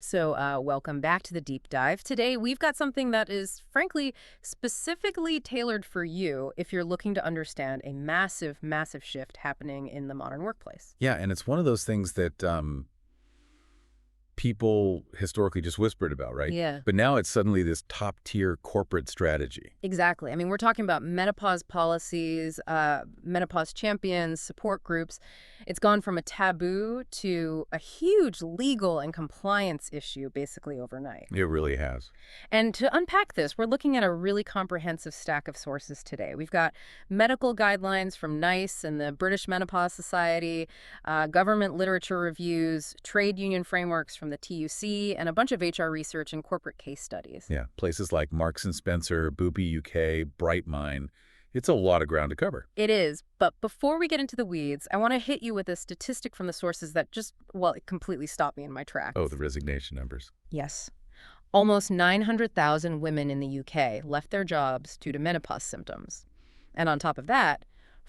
Welcome back to the deep dive. Today, we've got something that is, frankly, specifically tailored for you if you're looking to understand a massive, massive shift happening in the modern workplace. Yeah, and it's one of those things that people historically just whispered about, right? Yeah. But now it's suddenly this top-tier corporate strategy. Exactly. I mean, we're talking about menopause policies, menopause champions, support groups. It's gone from a taboo to a huge legal and compliance issue basically overnight. It really has. And to unpack this, we're looking at a really comprehensive stack of sources today. We've got medical guidelines from NICE and the British Menopause Society, government literature reviews, trade union frameworks from the TUC, and a bunch of HR research and corporate case studies. Yeah, places like Marks& and Spencer, Boopy UK, Brightmind. It's a lot of ground to cover. It is, but before we get into the weeds, I want to hit you with a statistic from the sources that it completely stopped me in my tracks. Oh, the resignation numbers. Yes. Almost 900,000 women in the UK left their jobs due to menopause symptoms. And on top of that,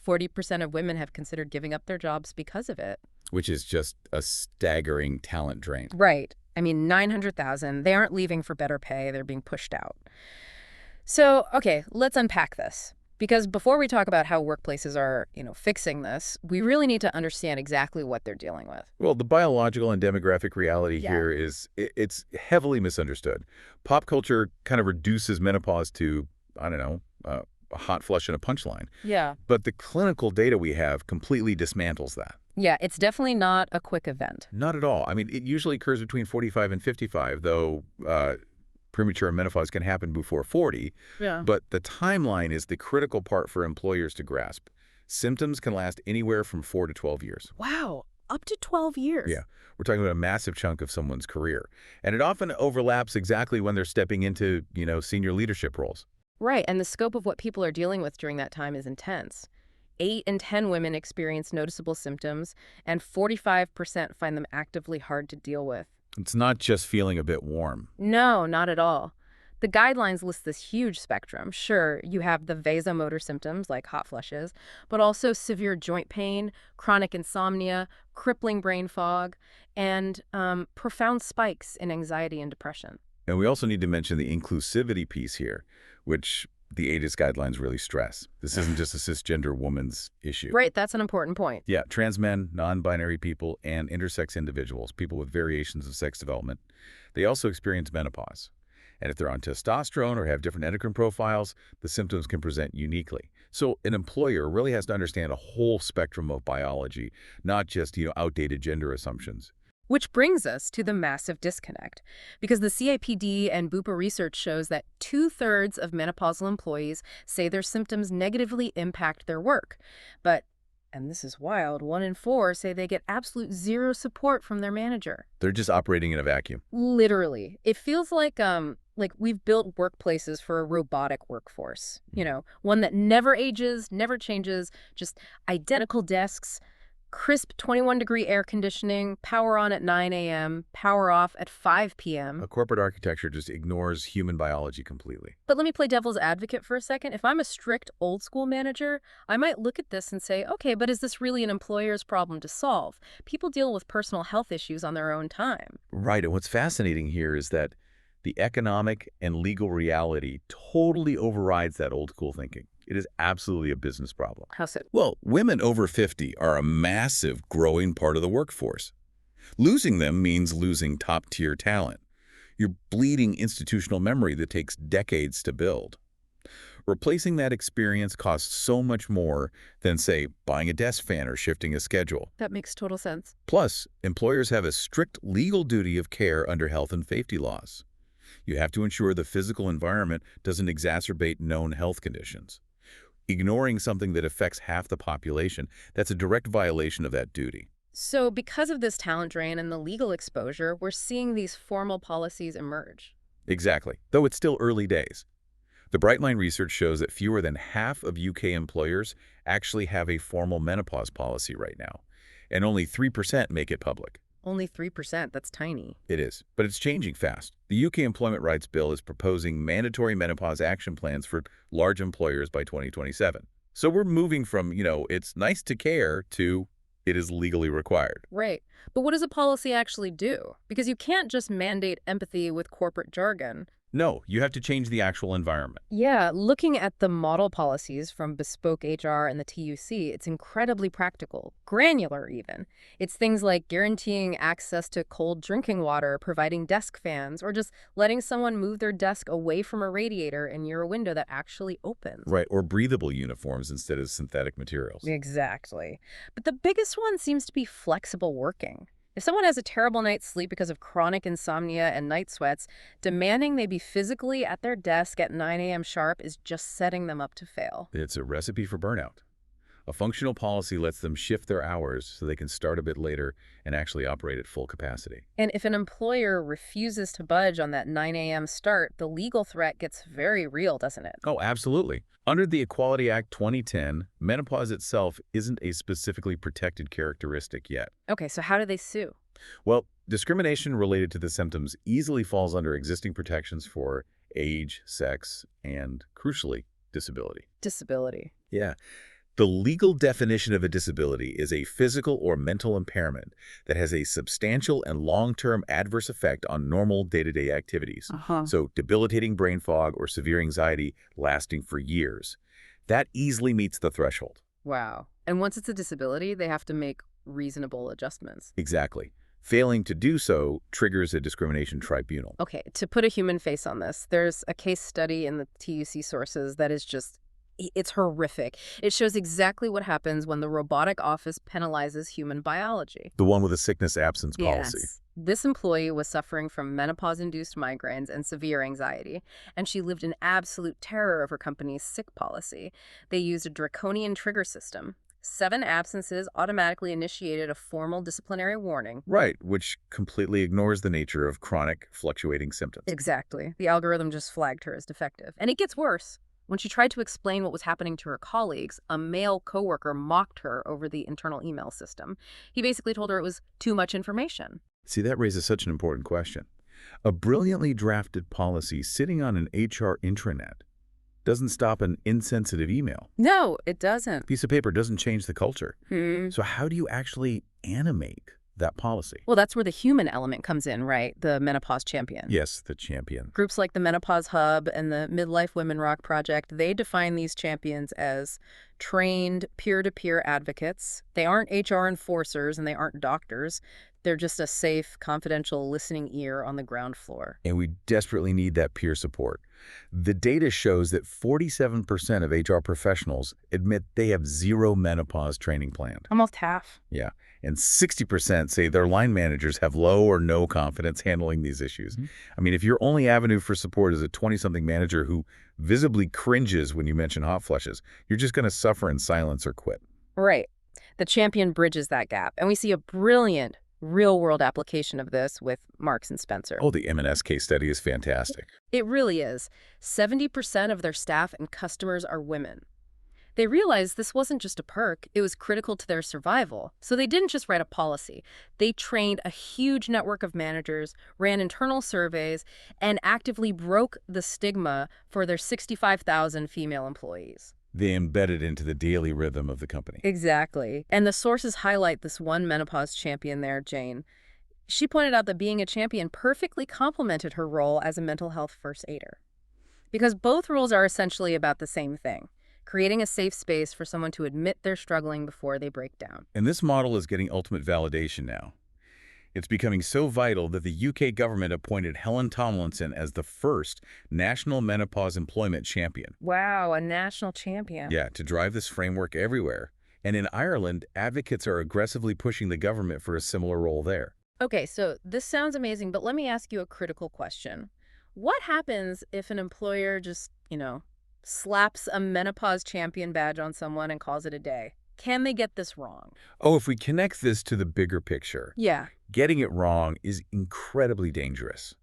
40% of women have considered giving up their jobs because of it. Which is just a staggering talent drain. Right. I mean, 900,000, they aren't leaving for better pay, they're being pushed out. So, okay, let's unpack this. Because before we talk about how workplaces are, fixing this, we really need to understand exactly what they're dealing with. Well, the biological and demographic reality Yeah. here is it's heavily misunderstood. Pop culture kind of reduces menopause to, I don't know, a hot flush and a punchline. Yeah. But the clinical data we have completely dismantles that. Yeah, it's definitely not a quick event. Not at all. I mean, it usually occurs between 45 and 55, though premature menopause can happen before 40. Yeah. But the timeline is the critical part for employers to grasp. Symptoms can last anywhere from 4 to 12 years. Wow, up to 12 years. Yeah, we're talking about a massive chunk of someone's career. And it often overlaps exactly when they're stepping into, senior leadership roles. Right, and the scope of what people are dealing with during that time is intense. 8 in 10 women experience noticeable symptoms, and 45% find them actively hard to deal with. It's not just feeling a bit warm. No, not at all. The guidelines list this huge spectrum. Sure, you have the vasomotor symptoms like hot flushes, but also severe joint pain, chronic insomnia, crippling brain fog, and profound spikes in anxiety and depression. And we also need to mention the inclusivity piece here, which the ADIS guidelines really stress. This isn't just a cisgender woman's issue. Right, that's an important point. Yeah, trans men, non-binary people, and intersex individuals, people with variations of sex development, they also experience menopause. And if they're on testosterone or have different endocrine profiles, the symptoms can present uniquely. So an employer really has to understand a whole spectrum of biology, not just, outdated gender assumptions. Which brings us to the massive disconnect, because the CAPD and Bupa research shows that 2/3 of menopausal employees say their symptoms negatively impact their work. But, and this is wild, 1 in 4 say they get absolute zero support from their manager. They're just operating in a vacuum. Literally. It feels like we've built workplaces for a robotic workforce, one that never ages, never changes, just identical desks, crisp 21-degree air conditioning, power on at 9 a.m., power off at 5 p.m. A corporate architecture just ignores human biology completely. But let me play devil's advocate for a second. If I'm a strict old-school manager, I might look at this and say, okay, but is this really an employer's problem to solve? People deal with personal health issues on their own time. Right, and what's fascinating here is that the economic and legal reality totally overrides that old school thinking. It is absolutely a business problem. How so? Well, women over 50 are a massive growing part of the workforce. Losing them means losing top-tier talent. You're bleeding institutional memory that takes decades to build. Replacing that experience costs so much more than, say, buying a desk fan or shifting a schedule. That makes total sense. Plus, employers have a strict legal duty of care under health and safety laws. You have to ensure the physical environment doesn't exacerbate known health conditions. Ignoring something that affects half the population, that's a direct violation of that duty. So because of this talent drain and the legal exposure, we're seeing these formal policies emerge. Exactly, though it's still early days. The Brightmind research shows that fewer than half of UK employers actually have a formal menopause policy right now, and only 3% make it public. Only 3%, that's tiny. It is, but it's changing fast. The UK Employment Rights Bill is proposing mandatory menopause action plans for large employers by 2027. So we're moving from, it's nice to care to It is legally required. Right. But what does a policy actually do? Because you can't just mandate empathy with corporate jargon. No, you have to change the actual environment. Yeah, looking at the model policies from Bespoke HR and the TUC, it's incredibly practical, granular even. It's things like guaranteeing access to cold drinking water, providing desk fans, or just letting someone move their desk away from a radiator and near a window that actually opens. Right, or breathable uniforms instead of synthetic materials. Exactly. But the biggest one seems to be flexible working. If someone has a terrible night's sleep because of chronic insomnia and night sweats, demanding they be physically at their desk at 9 a.m. sharp is just setting them up to fail. It's a recipe for burnout. A functional policy lets them shift their hours so they can start a bit later and actually operate at full capacity. And if an employer refuses to budge on that 9 a.m. start, the legal threat gets very real, doesn't it? Oh, absolutely. Under the Equality Act 2010, menopause itself isn't a specifically protected characteristic yet. Okay, so how do they sue? Well, discrimination related to the symptoms easily falls under existing protections for age, sex, and, crucially, disability. Disability. Yeah. The legal definition of a disability is a physical or mental impairment that has a substantial and long-term adverse effect on normal day-to-day activities. Uh-huh. So debilitating brain fog or severe anxiety lasting for years. That easily meets the threshold. Wow. And once it's a disability, they have to make reasonable adjustments. Exactly. Failing to do so triggers a discrimination tribunal. Okay, to put a human face on this, there's a case study in the TUC sources that is just, it's horrific. It shows exactly what happens when the robotic office penalizes human biology. The one with a sickness absence policy. Yes. This employee was suffering from menopause-induced migraines and severe anxiety, and she lived in absolute terror of her company's sick policy. They used a draconian trigger system. 7 absences automatically initiated a formal disciplinary warning. Right, which completely ignores the nature of chronic, fluctuating symptoms. Exactly. The algorithm just flagged her as defective. And it gets worse. When she tried to explain what was happening to her colleagues, a male coworker mocked her over the internal email system. He basically told her it was too much information. See, that raises such an important question. A brilliantly drafted policy sitting on an HR intranet doesn't stop an insensitive email. No, it doesn't. Piece of paper doesn't change the culture. Hmm. So how do you actually animate that policy? Well, that's where the human element comes in, right? The menopause champion. Yes, the champion. Groups like the Menopause Hub and the Midlife Women Rock Project, they define these champions as trained peer-to-peer advocates. They aren't HR enforcers and they aren't doctors. They're just a safe, confidential listening ear on the ground floor. And we desperately need that peer support. The data shows that 47% of HR professionals admit they have zero menopause training planned. Almost half. Yeah. And 60% say their line managers have low or no confidence handling these issues. I mean, if your only avenue for support is a 20-something manager who visibly cringes when you mention hot flushes, you're just going to suffer in silence or quit. Right. The champion bridges that gap. And we see a brilliant real-world application of this with Marks and Spencer. Oh, the M&S case study is fantastic. It really is. 70% of their staff and customers are women. They realized this wasn't just a perk, it was critical to their survival. So they didn't just write a policy. They trained a huge network of managers, ran internal surveys, and actively broke the stigma for their 65,000 female employees. They embedded into the daily rhythm of the company. Exactly. And the sources highlight this one menopause champion there, Jane. She pointed out that being a champion perfectly complemented her role as a mental health first aider. Because both roles are essentially about the same thing, creating a safe space for someone to admit they're struggling before they break down. And this model is getting ultimate validation now. It's becoming so vital that the UK government appointed Helen Tomlinson as the first national menopause employment champion. Wow, a national champion. Yeah, to drive this framework everywhere. And in Ireland, advocates are aggressively pushing the government for a similar role there. Okay, so this sounds amazing, but let me ask you a critical question. What happens if an employer just, slaps a menopause champion badge on someone and calls it a day? Can they get this wrong? Oh, if we connect this to the bigger picture, Yeah. getting it wrong is incredibly dangerous.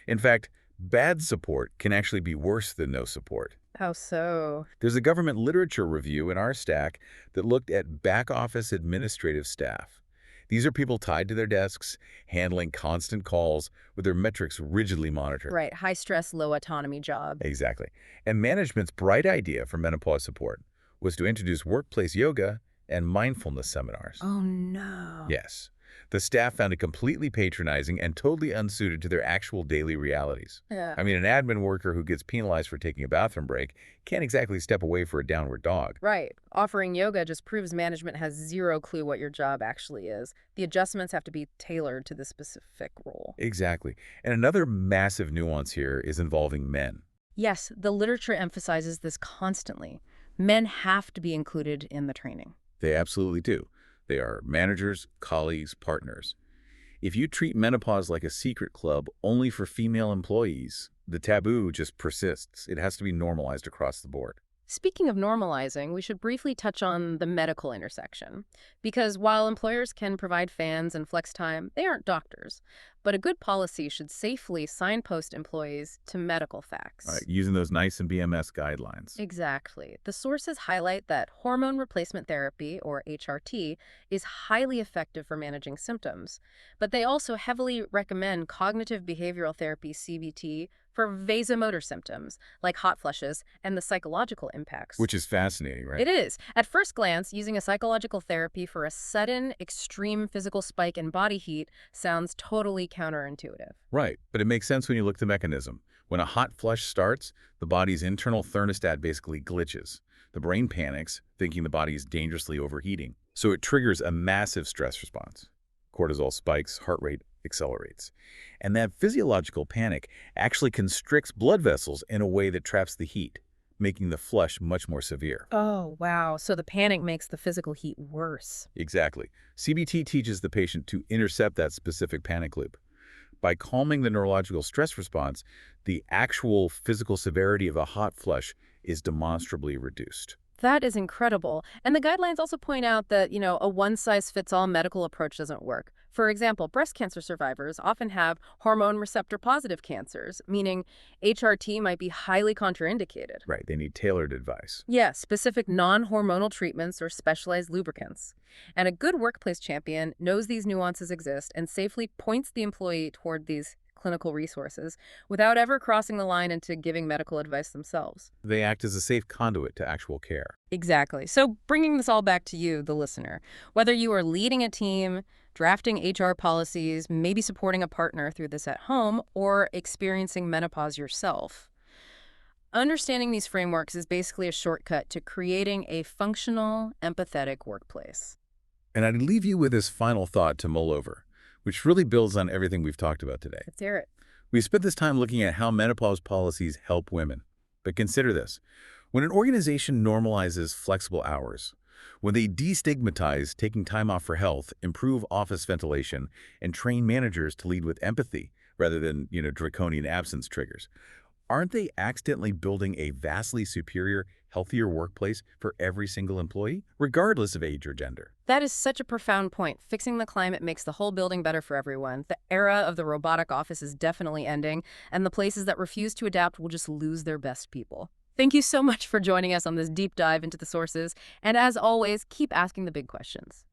In fact, bad support can actually be worse than no support. How so? There's a government literature review in our stack that looked at back-office administrative staff. These are people tied to their desks, handling constant calls with their metrics rigidly monitored. Right, high stress, low autonomy job. Exactly. And management's bright idea for menopause support was to introduce workplace yoga and mindfulness seminars. Oh, no. Yes, the staff found it completely patronizing and totally unsuited to their actual daily realities. Yeah. I mean, an admin worker who gets penalized for taking a bathroom break can't exactly step away for a downward dog. Right. Offering yoga just proves management has zero clue what your job actually is. The adjustments have to be tailored to the specific role. Exactly. And another massive nuance here is involving men. Yes, the literature emphasizes this constantly. Men have to be included in the training. They absolutely do. They are managers, colleagues, partners. If you treat menopause like a secret club only for female employees, the taboo just persists. It has to be normalized across the board. Speaking of normalizing, we should briefly touch on the medical intersection. Because while employers can provide fans and flex time, they aren't doctors. But a good policy should safely signpost employees to medical All facts. right, using those nice and BMS guidelines. Exactly. The sources highlight that hormone replacement therapy, or HRT, is highly effective for managing symptoms. But they also heavily recommend cognitive behavioral therapy, CBT, for vasomotor symptoms, like hot flushes, and the psychological impacts. Which is fascinating, right? It is. At first glance, using a psychological therapy for a sudden, extreme physical spike in body heat sounds totally counterintuitive. Right, but it makes sense when you look at the mechanism. When a hot flush starts, the body's internal thermostat basically glitches. The brain panics, thinking the body is dangerously overheating. So it triggers a massive stress response. Cortisol spikes, heart rate accelerates. And that physiological panic actually constricts blood vessels in a way that traps the heat, making the flush much more severe. Oh, wow. So the panic makes the physical heat worse. Exactly. CBT teaches the patient to intercept that specific panic loop. By calming the neurological stress response, the actual physical severity of a hot flush is demonstrably reduced. That is incredible. And the guidelines also point out that, a one-size-fits-all medical approach doesn't work. For example, breast cancer survivors often have hormone receptor positive cancers, meaning HRT might be highly contraindicated. Right, they need tailored advice. Yes, specific non-hormonal treatments or specialized lubricants. And a good workplace champion knows these nuances exist and safely points the employee toward these clinical resources without ever crossing the line into giving medical advice themselves. They act as a safe conduit to actual care. Exactly. So bringing this all back to you, the listener, whether you are leading a team, drafting HR policies, maybe supporting a partner through this at home, or experiencing menopause yourself, understanding these frameworks is basically a shortcut to creating a functional, empathetic workplace. And I'd leave you with this final thought to mull over, which really builds on everything we've talked about today. Let's hear it. We spent this time looking at how menopause policies help women. But consider this. When an organization normalizes flexible hours, when they destigmatize taking time off for health, improve office ventilation, and train managers to lead with empathy rather than, draconian absence triggers, aren't they accidentally building a vastly superior, healthier workplace for every single employee, regardless of age or gender? That is such a profound point. Fixing the climate makes the whole building better for everyone. The era of the robotic office is definitely ending, and the places that refuse to adapt will just lose their best people. Thank you so much for joining us on this deep dive into the sources, and as always, keep asking the big questions.